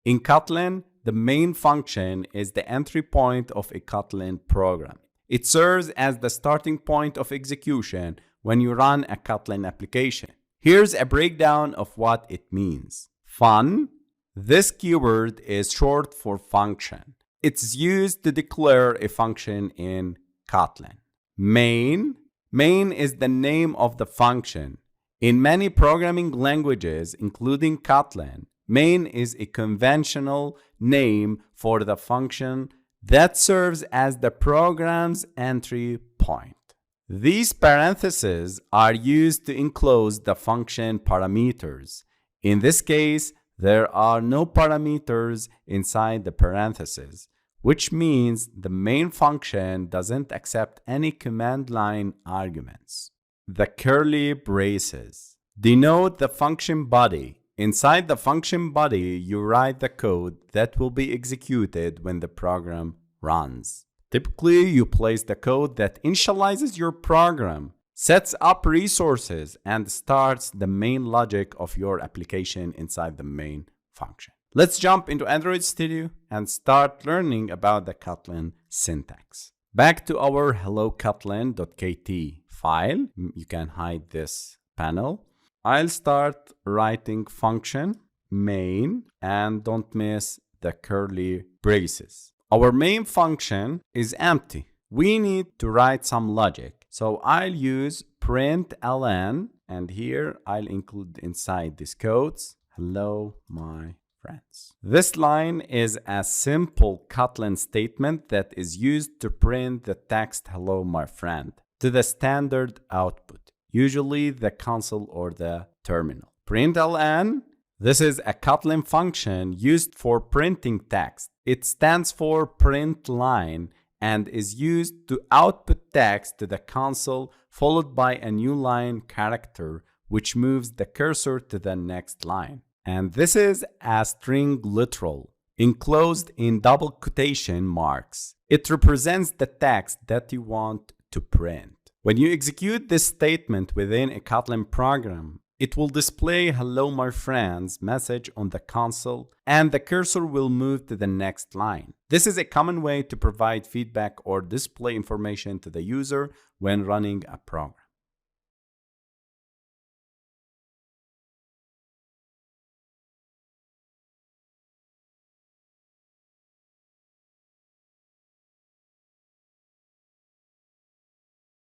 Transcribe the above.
In Kotlin, the main function is the entry point of a Kotlin program. It serves as the starting point of execution when you run a Kotlin application. Here's a breakdown of what it means. Fun. This keyword is short for function. It's used to declare a function in Kotlin. Main. Main is the name of the function. In many programming languages, including Kotlin, main is a conventional name for the function that serves as the program's entry point. These parentheses are used to enclose the function parameters. In this case, there are no parameters inside the parentheses, which means the main function doesn't accept any command line arguments. The curly braces denote the function body. Inside the function body, you write the code that will be executed when the program runs. Typically, you place the code that initializes your program, sets up resources, and starts the main logic of your application inside the main function. Let's jump into Android Studio and start learning about the Kotlin syntax. Back to our hello-kotlin.kt file. You can hide this panel. I'll start writing function main, and don't miss the curly braces. Our main function is empty. We need to write some logic. So I'll use println, and here I'll include inside these quotes, hello, my friends. This line is a simple Kotlin statement that is used to print the text hello, my friend to the standard output, usually the console or the terminal. Println, this is a Kotlin function used for printing text. It stands for print line and is used to output text to the console followed by a new line character which moves the cursor to the next line. And this is a string literal enclosed in double quotation marks. It represents the text that you want to print. When you execute this statement within a Kotlin program, it will display hello my friends message on the console and the cursor will move to the next line. This is a common way to provide feedback or display information to the user when running a program.